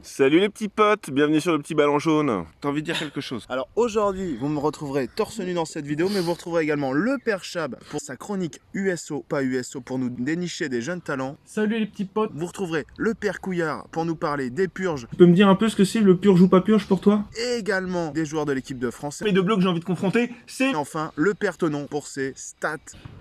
Salut les petits potes, bienvenue sur le petit ballon jaune. T'as envie de dire quelque chose? Alors aujourd'hui, vous me retrouverez torse nu dans cette vidéo, mais vous retrouverez également le père Chab pour sa chronique USO, pas USO, pour nous dénicher des jeunes talents. Salut les petits potes. Vous retrouverez le père Couillard pour nous parler des purges Tu peux me dire un peu ce que c'est le purge ou pas purge pour toi? et également des joueurs de l'équipe de France. Les deux blocs que j'ai envie de confronter, c'est... Et enfin, le père Tonon pour ses stats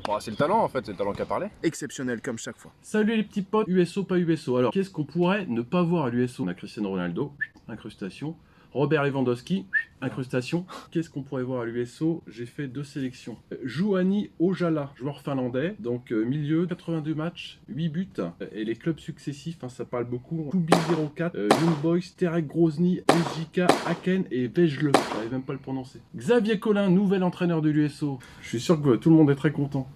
Bon, c'est le talent en fait, c'est le talent qui a parlé. exceptionnelles comme chaque fois. Salut les petits potes. USO, pas USO. Alors, qu'est-ce qu'on pourrait ne pas voir à l'USO? On a Cristiano Ronaldo, incrustation. Robert Lewandowski, incrustation. Qu'est-ce qu'on pourrait voir à l'USO? J'ai fait 2 sélections. Juhani Ojala, joueur finlandais, donc milieu, 82 matchs, 8 buts. Et les clubs successifs, ça parle beaucoup. Tubi 04, Young Boys, Terek Grozny, SJK, Aken et Vejle. Je n'arrive même pas à le prononcer. Xavier Collin, nouvel entraîneur de l'USO. Je suis sûr que tout le monde est très content.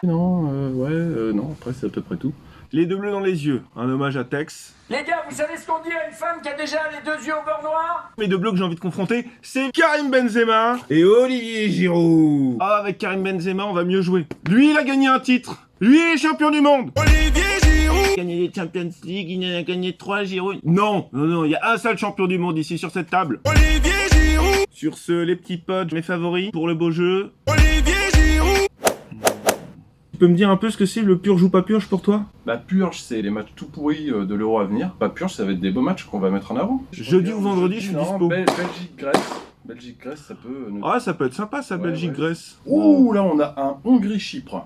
Non, non, après c'est à peu près tout. Les deux bleus dans les yeux, un hommage à Tex. Les gars, vous savez ce qu'on dit à une femme qui a déjà les 2 yeux au beurre noir? Les deux bleus que j'ai envie de confronter, c'est Karim Benzema et Olivier Giroud. Ah, avec Karim Benzema, on va mieux jouer. Lui, il a gagné un titre. Lui, il est champion du monde. Olivier Giroud. Il a gagné les Champions League, il en a gagné 3, Giroud. Non, il y a un seul champion du monde ici sur cette table. Olivier Giroud. Sur ce, les petits potes, mes favoris pour le beau jeu. Olivier Giroud. Tu peux me dire un peu ce que c'est le purge ou pas purge pour toi? Bah purge, c'est les matchs tout pourris de l'Euro à venir. Bah purge, ça va être des beaux matchs qu'on va mettre en avant. Jeudi ou vendredi, je suis dispo. Belgique-Grèce. Belgique-Grèce, ça peut... Ah, ça peut être sympa ça, Ouais, Belgique-Grèce. Ouh, là on a un Hongrie-Chypre.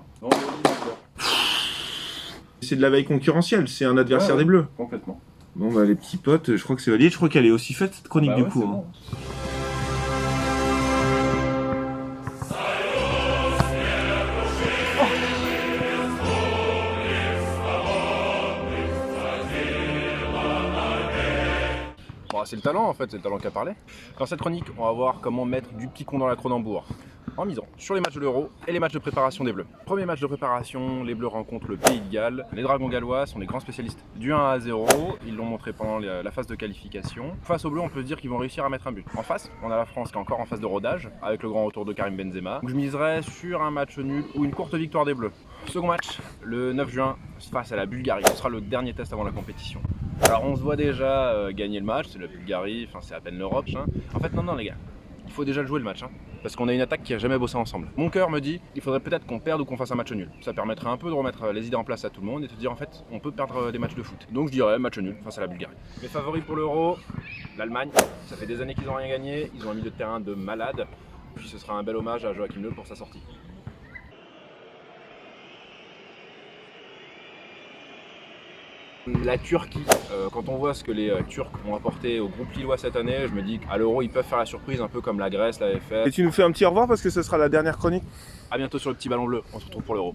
C'est de la veille concurrentielle, c'est un adversaire Ouais, ouais. des bleus. Complètement. Bon bah les petits potes, je crois que c'est validé, je crois qu'elle est aussi faite cette chronique Bah du ouais, coup. c'est Hein. bon. Bon, c'est le talent en fait, c'est le talent qui a parlé. Dans cette chronique, on va voir comment mettre du picon dans la Cronenbourg. En misant sur les matchs de l'Euro et les matchs de préparation des Bleus. Premier match de préparation, les Bleus rencontrent le Pays de Galles. Les Dragons gallois sont les grands spécialistes du 1-0. Ils l'ont montré pendant la phase de qualification. Face aux Bleus, on peut se dire qu'ils vont réussir à mettre un but. En face, on a la France qui est encore en phase de rodage, avec le grand retour de Karim Benzema. Donc je miserais sur un match nul ou une courte victoire des Bleus. Second match, le 9 juin, face à la Bulgarie. Ce sera le dernier test avant la compétition. Alors on se voit déjà gagner le match, c'est la Bulgarie, c'est à peine l'Europe. En fait non les gars, il faut déjà jouer le match. Parce qu'on a une attaque qui a jamais bossé ensemble. Mon cœur me dit, il faudrait peut-être qu'on perde ou qu'on fasse un match nul. Ça permettrait un peu de remettre les idées en place à tout le monde et de se dire en fait, on peut perdre des matchs de foot. Donc je dirais match nul face à la Bulgarie. Mes favoris pour l'Euro, l'Allemagne. Ça fait des années qu'ils n'ont rien gagné, ils ont un milieu de terrain de malade. Puis ce sera un bel hommage à Joachim Löw pour sa sortie. La Turquie, quand on voit ce que les Turcs ont apporté au groupe lillois cette année, je me dis qu'à l'Euro ils peuvent faire la surprise un peu comme la Grèce l'avait fait. Et tu nous fais un petit au revoir parce que ce sera la dernière chronique. A bientôt sur le petit ballon bleu, on se retrouve pour l'Euro.